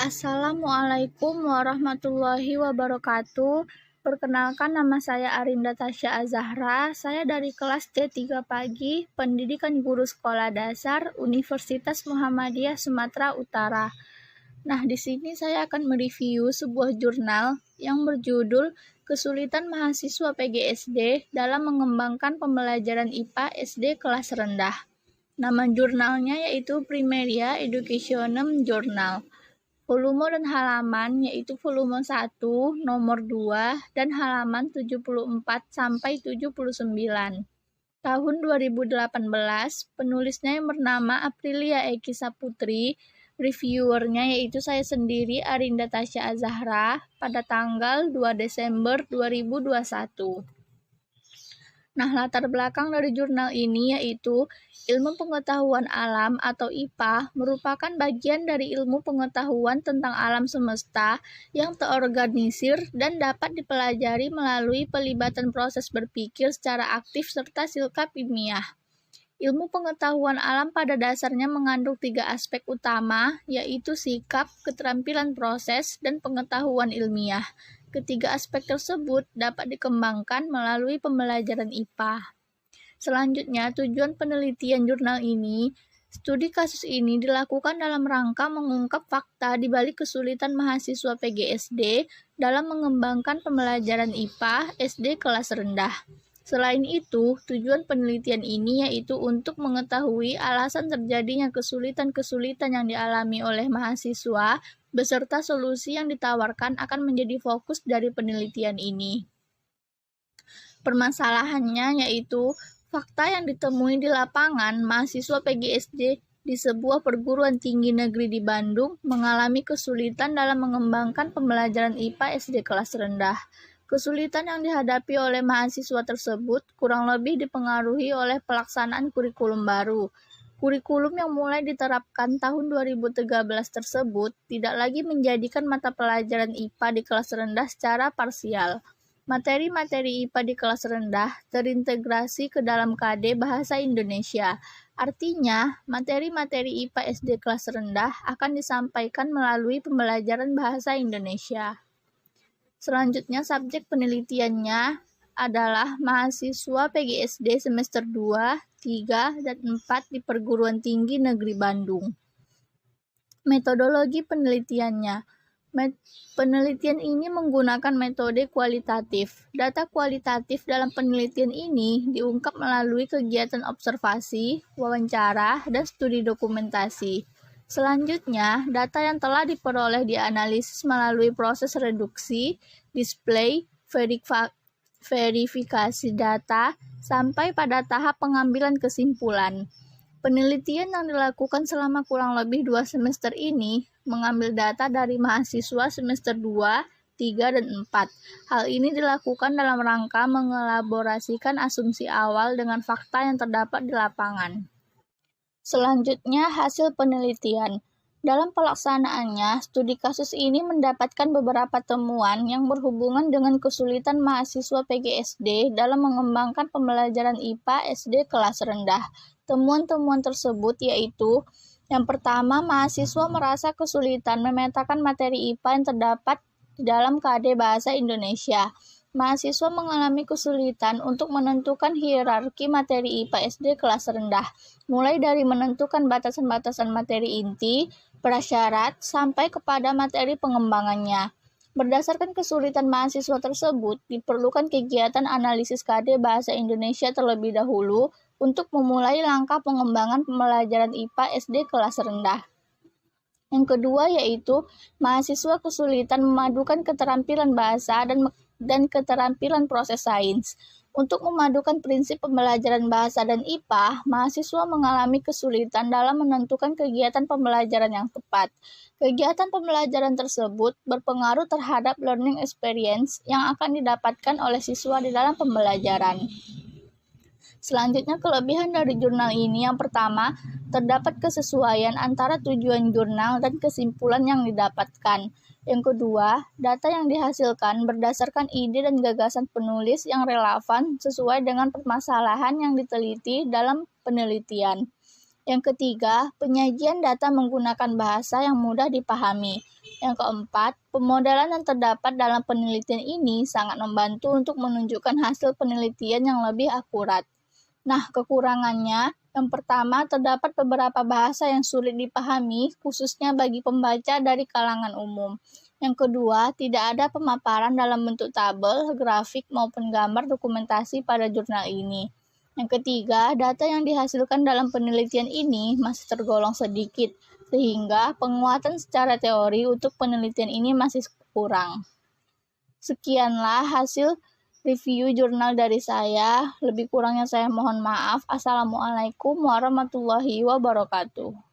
Assalamualaikum warahmatullahi wabarakatuh. Perkenalkan, nama saya Arinda Tasya Azahra. Saya dari kelas C3 pagi, Pendidikan Guru Sekolah Dasar, Universitas Muhammadiyah Sumatera Utara. Nah, di sini saya akan mereview sebuah jurnal yang berjudul Kesulitan Mahasiswa PGSD dalam Mengembangkan Pembelajaran IPA SD Kelas Rendah. Nama jurnalnya yaitu Primaria Educationem Journal. Volume dan halaman yaitu volume 1, nomor 2, dan halaman 74 sampai 79. Tahun 2018, penulisnya yang bernama Aprilia Eki Saputri, reviewernya yaitu saya sendiri Arinda Tasya Azahra pada tanggal 2 Desember 2021. Nah, latar belakang dari jurnal ini yaitu ilmu pengetahuan alam atau IPA merupakan bagian dari ilmu pengetahuan tentang alam semesta yang terorganisir dan dapat dipelajari melalui pelibatan proses berpikir secara aktif serta silkap ilmiah. Ilmu pengetahuan alam pada dasarnya mengandung 3 aspek utama, yaitu sikap, keterampilan proses, dan pengetahuan ilmiah. Ketiga aspek tersebut dapat dikembangkan melalui pembelajaran IPA. Selanjutnya, tujuan penelitian jurnal ini, studi kasus ini dilakukan dalam rangka mengungkap fakta di balik kesulitan mahasiswa PGSD dalam mengembangkan pembelajaran IPA SD kelas rendah. Selain itu, tujuan penelitian ini yaitu untuk mengetahui alasan terjadinya kesulitan-kesulitan yang dialami oleh mahasiswa beserta solusi yang ditawarkan akan menjadi fokus dari penelitian ini. Permasalahannya yaitu fakta yang ditemui di lapangan mahasiswa PGSD di sebuah perguruan tinggi negeri di Bandung mengalami kesulitan dalam mengembangkan pembelajaran IPA SD kelas rendah. Kesulitan yang dihadapi oleh mahasiswa tersebut kurang lebih dipengaruhi oleh pelaksanaan kurikulum baru. Kurikulum yang mulai diterapkan tahun 2013 tersebut tidak lagi menjadikan mata pelajaran IPA di kelas rendah secara parsial. Materi-materi IPA di kelas rendah terintegrasi ke dalam KD Bahasa Indonesia. Artinya, materi-materi IPA SD kelas rendah akan disampaikan melalui pembelajaran Bahasa Indonesia. Selanjutnya, subjek penelitiannya adalah mahasiswa PGSD semester 2, 3, dan 4 di Perguruan Tinggi Negeri Bandung. Metodologi penelitiannya. Penelitian ini menggunakan metode kualitatif. Data kualitatif dalam penelitian ini diungkap melalui kegiatan observasi, wawancara, dan studi dokumentasi. Selanjutnya, data yang telah diperoleh dianalisis melalui proses reduksi, display, verifikasi data, sampai pada tahap pengambilan kesimpulan. Penelitian yang dilakukan selama kurang lebih 2 semester ini mengambil data dari mahasiswa semester 2, 3, dan 4. Hal ini dilakukan dalam rangka mengelaborasikan asumsi awal dengan fakta yang terdapat di lapangan. Selanjutnya, hasil penelitian. Dalam pelaksanaannya, studi kasus ini mendapatkan beberapa temuan yang berhubungan dengan kesulitan mahasiswa PGSD dalam mengembangkan pembelajaran IPA SD kelas rendah. Temuan-temuan tersebut yaitu, yang pertama, mahasiswa merasa kesulitan memetakan materi IPA yang terdapat di dalam KD Bahasa Indonesia. Mahasiswa mengalami kesulitan untuk menentukan hierarki materi IPA SD kelas rendah, mulai dari menentukan batasan-batasan materi inti, prasyarat, sampai kepada materi pengembangannya. Berdasarkan kesulitan mahasiswa tersebut, diperlukan kegiatan analisis KD Bahasa Indonesia terlebih dahulu untuk memulai langkah pengembangan pembelajaran IPA SD kelas rendah. Yang kedua yaitu, mahasiswa kesulitan memadukan keterampilan bahasa dan keterampilan proses sains. Untuk memadukan prinsip pembelajaran bahasa dan IPA, mahasiswa mengalami kesulitan dalam menentukan kegiatan pembelajaran yang tepat. Kegiatan pembelajaran tersebut berpengaruh terhadap learning experience yang akan didapatkan oleh siswa di dalam pembelajaran. Selanjutnya, kelebihan dari jurnal ini yang pertama, terdapat kesesuaian antara tujuan jurnal dan kesimpulan yang didapatkan. Yang kedua, data yang dihasilkan berdasarkan ide dan gagasan penulis yang relevan sesuai dengan permasalahan yang diteliti dalam penelitian. Yang ketiga, penyajian data menggunakan bahasa yang mudah dipahami. Yang keempat, pemodelan yang terdapat dalam penelitian ini sangat membantu untuk menunjukkan hasil penelitian yang lebih akurat. Nah, kekurangannya, yang pertama, terdapat beberapa bahasa yang sulit dipahami, khususnya bagi pembaca dari kalangan umum. Yang kedua, tidak ada pemaparan dalam bentuk tabel, grafik, maupun gambar dokumentasi pada jurnal ini. Yang ketiga, data yang dihasilkan dalam penelitian ini masih tergolong sedikit, sehingga penguatan secara teori untuk penelitian ini masih kurang. Sekianlah hasil review jurnal dari saya. Lebih kurangnya saya mohon maaf. Assalamualaikum warahmatullahi wabarakatuh.